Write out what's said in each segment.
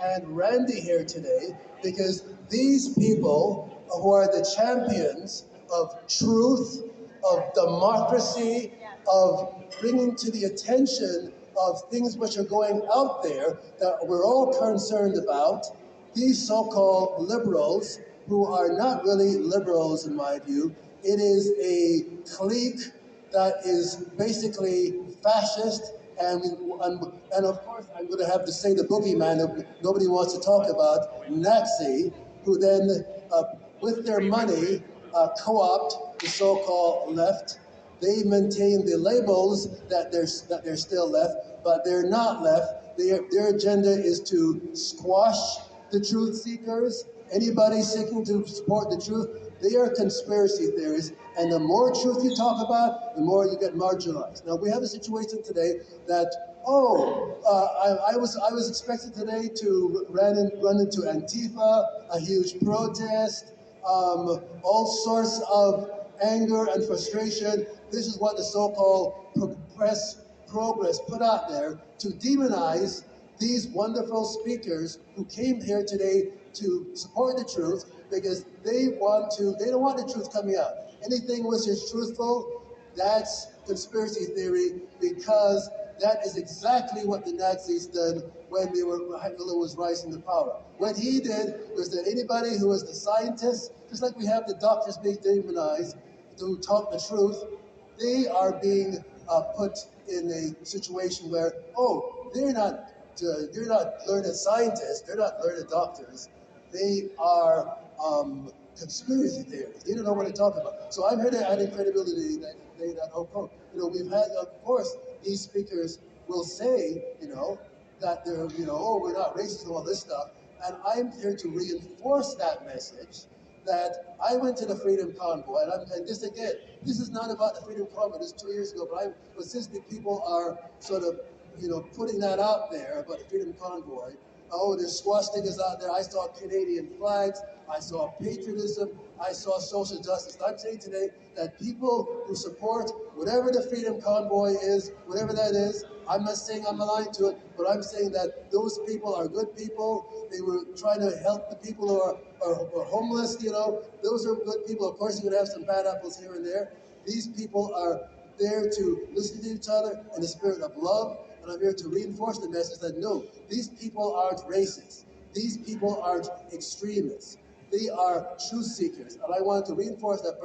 and Randy here today because these people who are the champions of truth, of democracy, of bringing to the attention of things which are going out there that we're all concerned about, these so-called liberals, who are not really liberals in my view, it is a clique that is basically fascist, and of course I'm going to have to say the boogeyman that nobody wants to talk about, Nazi, who then, with their money, co-opt the so-called left. They maintain the labels that they're still left, but they're not left. Their agenda is to squash the truth seekers. Anybody seeking to support the truth, they are conspiracy theories. And the more truth you talk about, the more you get marginalized. Now we have a situation today that, I was expecting today to run into Antifa, a huge protest, all sorts of anger and frustration. This is what the so-called progress put out there to demonize these wonderful speakers who came here today to support the truth because they don't want the truth coming out. Anything which is truthful, that's conspiracy theory, because that is exactly what the Nazis did when Hitler was rising to power. What he did was that anybody who was the scientist, just like we have the doctors being demonized to talk the truth, they are being put in a situation where, they're not learned scientists, they're not learned doctors, they are conspiracy theories. They don't know what they're talking about. So I'm here to add in credibility that we've had, of course, these speakers will say, that they're, we're not racist and all this stuff. And I'm here to reinforce that message that I went to the Freedom Convoy, and this again, this is not about the Freedom Convoy, this is 2 years ago, but since the people are sort of, putting that out there about the Freedom Convoy, there's swastikas out there, I saw Canadian flags, I saw patriotism, I saw social justice. I'm saying today that people who support whatever the Freedom Convoy is, whatever that is, I'm not saying I'm aligned to it, but I'm saying that those people are good people. They were trying to help the people who are homeless, those are good people. Of course, you're gonna have some bad apples here and there. These people are there to listen to each other in the spirit of love, and I'm here to reinforce the message that no, these people aren't racist. These people aren't extremists. They are truth seekers, and I wanted to reinforce that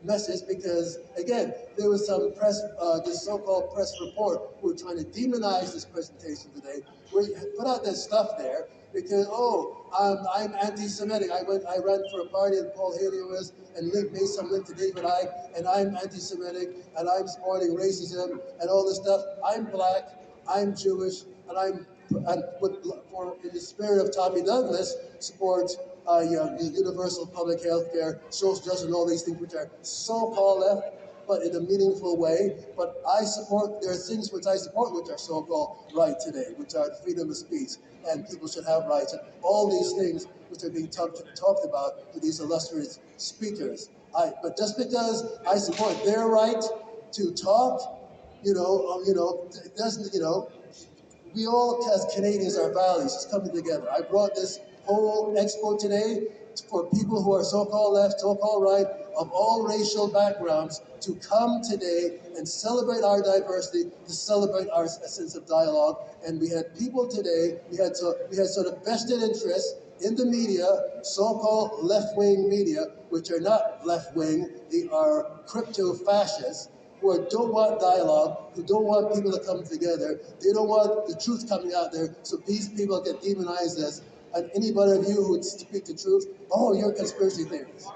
message because, again, there was some press, this so-called press report who were trying to demonize this presentation today. We put out that stuff there because, I'm anti-Semitic. I ran for a party and Paul Haley was, and made some link to David Icke, and I'm anti-Semitic, and I'm supporting racism and all this stuff. I'm black, I'm Jewish, and in the spirit of Tommy Douglas, support universal public health care, social justice, and all these things which are so-called left, but in a meaningful way. But there are things which I support which are so-called right today, which are freedom of speech, and people should have rights, and all these things which are being talked about to these illustrious speakers. But just because I support their right to talk, it doesn't, we all as Canadians are values, it's coming together. I brought this whole expo today for people who are so-called left, so-called right, of all racial backgrounds to come today and celebrate our diversity, to celebrate our sense of dialogue. And we had people today, we had sort of vested interests in the media, so-called left-wing media, which are not left-wing, they are crypto-fascists, who don't want dialogue, who don't want people to come together. They don't want the truth coming out there, so these people get demonized as, and anybody of you who would speak the truth, you're conspiracy theorists.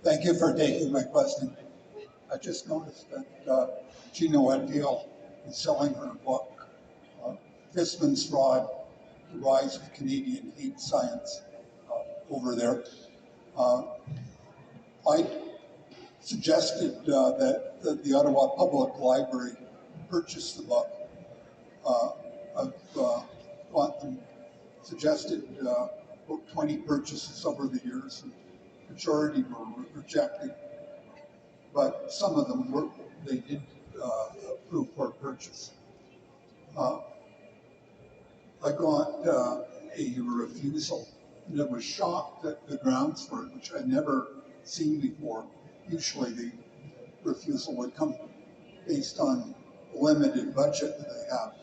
Thank you for taking my question. I just noticed that Gina Wedfield is selling her book, Fistman's Fraud, The Rise of Canadian Hate Science, over there. I suggested that the Ottawa Public Library purchase the book. I've suggested about 20 purchases over the years, and the majority were rejected. But some of them they did approve for purchase. Uh, I got a refusal, and I was shocked at the grounds for it, which I'd never seen before. Usually the refusal would come based on limited budget that they have.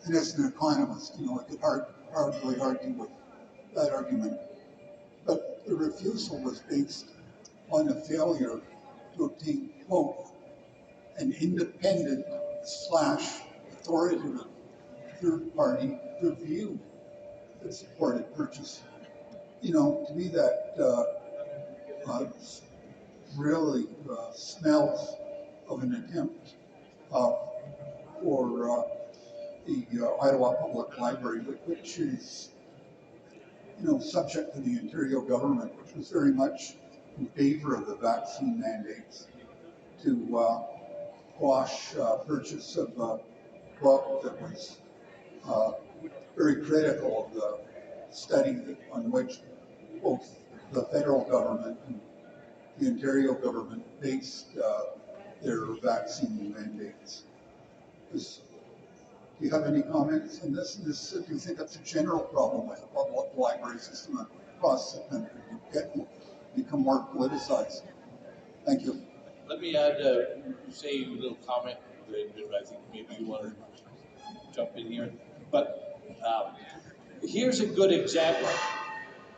And as an economist, I could hardly argue with that argument. But the refusal was based on a failure to obtain both an independent / authoritative third-party review that supported purchase. To me that really smells of an attempt for the Ottawa Public Library, which is, subject to the Ontario government, which was very much in favor of the vaccine mandates, to quash purchase of a book that was very critical of the study on which both the federal government and the Ontario government based their vaccine mandates. Do you have any comments on this? Do you think that's a general problem with the public library system across the country? Become more politicized? Thank you. Let me add, say a little comment. I think maybe you want to jump in here. But here's a good example.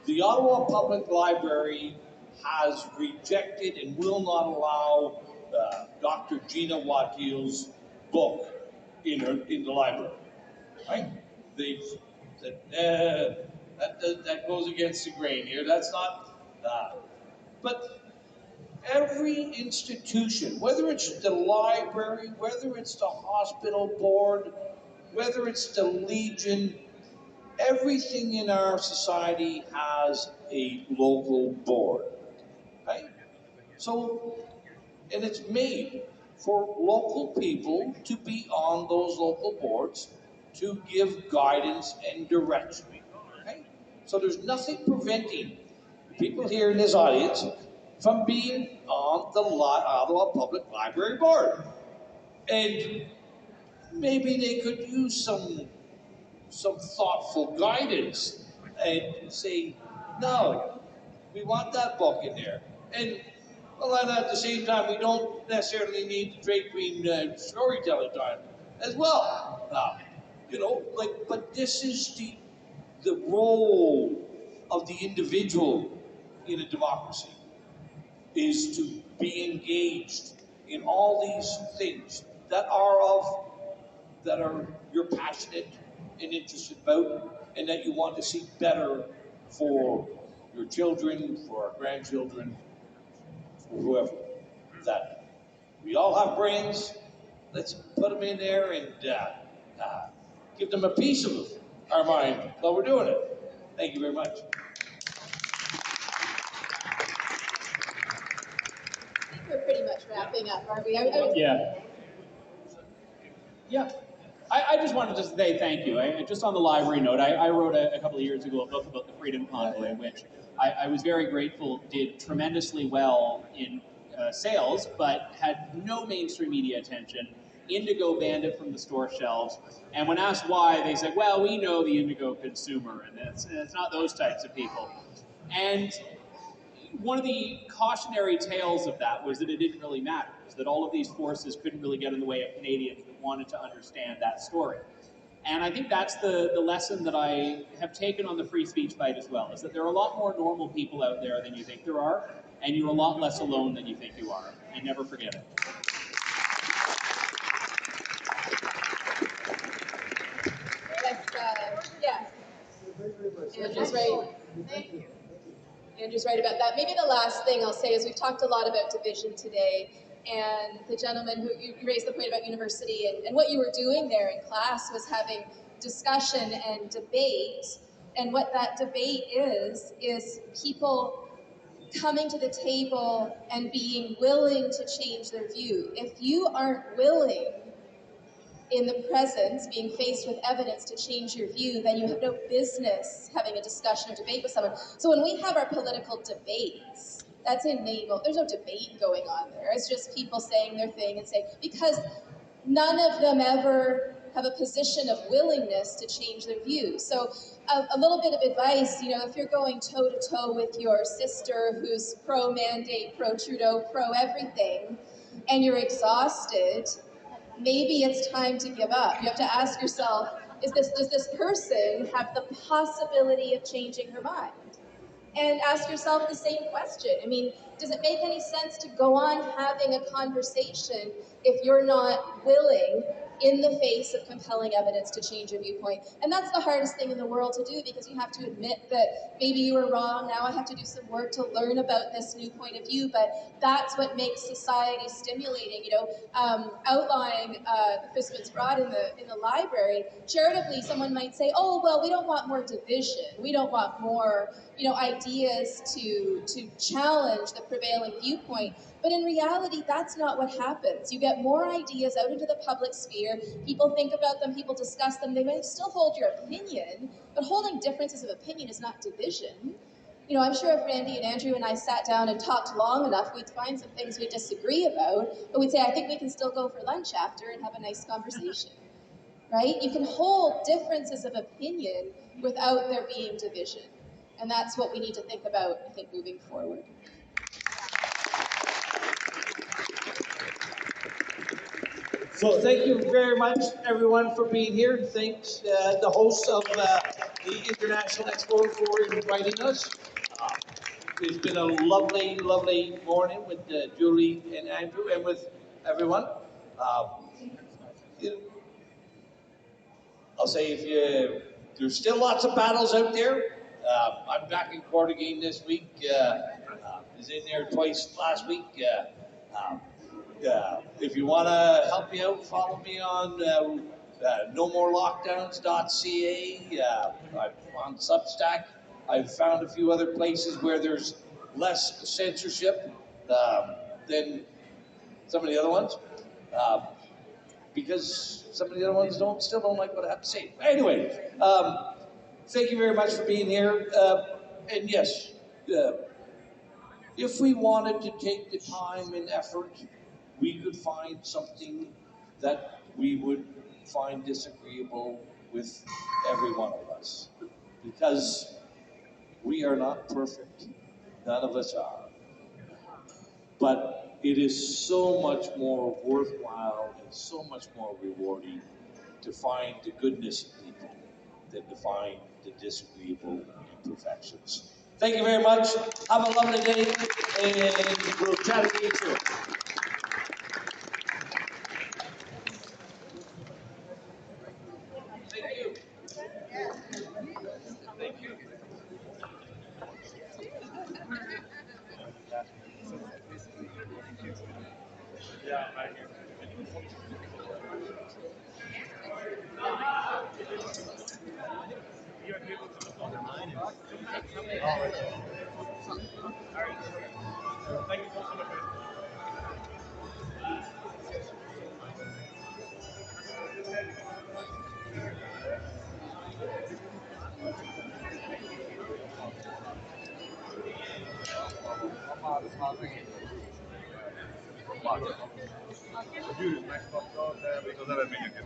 The Ottawa Public Library has rejected and will not allow Dr. Gina Watil's book in the library. Right? They've said, that goes against the grain here. That's not. But every institution, whether it's the library, whether it's the hospital board, whether it's the Legion, everything in our society has a local board, right? So, and it's made for local people to be on those local boards to give guidance and direction, okay? So there's nothing preventing people here in this audience from being on the Ottawa Public Library Board. And maybe they could use some thoughtful guidance and say, no, we want that book in there. And well, and at the same time, we don't necessarily need the Drake Green storytelling time as well. But this is the role of the individual in a democracy, is to be engaged in all these things that you're passionate and interested about, and that you want to see better for your children, for our grandchildren, for whoever. That we all have brains. Let's put them in there and give them a piece of our mind while we're doing it. Thank you very much. I think we're pretty much wrapping up, aren't we? Yeah. Yeah. I just wanted to say thank you. Just on the library note, I wrote a couple of years ago a book about the Freedom Convoy, which I was very grateful did tremendously well in sales, but had no mainstream media attention. Indigo banned it from the store shelves, and when asked why, they said, well, we know the Indigo consumer, and it's not those types of people. And one of the cautionary tales of that was that it didn't really matter, that all of these forces couldn't really get in the way of Canadians that wanted to understand that story. And I think that's the lesson that I have taken on the free speech fight as well, is that there are a lot more normal people out there than you think there are, and you're a lot less alone than you think you are. And never forget it. Andrew's right. Thank you. Andrew's right about that. Maybe the last thing I'll say is we've talked a lot about division today, and the gentleman who you raised the point about university and what you were doing there in class was having discussion and debate. And what that debate is people coming to the table and being willing to change their view. If you aren't willing in the presence, being faced with evidence to change your view, then you have no business having a discussion or debate with someone. So when we have our political debates, That's innate. There's no debate going on there. It's just people saying their thing and saying, because none of them ever have a position of willingness to change their views. So a little bit of advice, if you're going toe to toe with your sister who's pro-mandate, pro-Trudeau, pro-everything, and you're exhausted, maybe it's time to give up. You have to ask yourself, does this person have the possibility of changing her mind? And ask yourself the same question. I mean, does it make any sense to go on having a conversation if you're not willing, in the face of compelling evidence, to change your viewpoint? And that's the hardest thing in the world to do, because you have to admit that maybe you were wrong. Now I have to do some work to learn about this new point of view. But that's what makes society stimulating. Outlawing the Fistman's Rod in the library, charitably, someone might say, "Oh, well, we don't want more division. We don't want more, ideas to challenge the prevailing viewpoint." But in reality, that's not what happens. You get more ideas out into the public sphere, people think about them, people discuss them, they may still hold your opinion, but holding differences of opinion is not division. I'm sure if Randy and Andrew and I sat down and talked long enough, we'd find some things we disagree about, but we'd say, I think we can still go for lunch after and have a nice conversation, right? You can hold differences of opinion without there being division. And that's what we need to think about, I think, moving forward. So thank you very much, everyone, for being here. Thanks, the hosts of the International Expo, for inviting us. It's been a lovely, lovely morning with Julie and Andrew and with everyone. I'll say there's still lots of battles out there. I'm back in court again this week. Was in there twice last week. If you want to help me out, follow me on nomorlockdowns.ca. I'm on Substack. I've found a few other places where there's less censorship than some of the other ones, because some of the other ones still don't like what I have to say. Anyway, thank you very much for being here. And yes, if we wanted to take the time and effort, we could find something that we would find disagreeable with every one of us. Because we are not perfect. None of us are. But it is so much more worthwhile and so much more rewarding to find the goodness in people than to find the disagreeable imperfections. Thank you very much. Have a lovely day, and we'll chat again soon. Thank you. Thank you.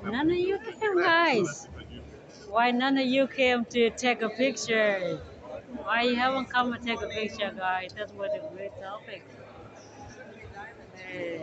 None of you came, guys. Why none of you came to take a picture? Why you haven't come and take a picture, guys? That was a great topic. Yeah.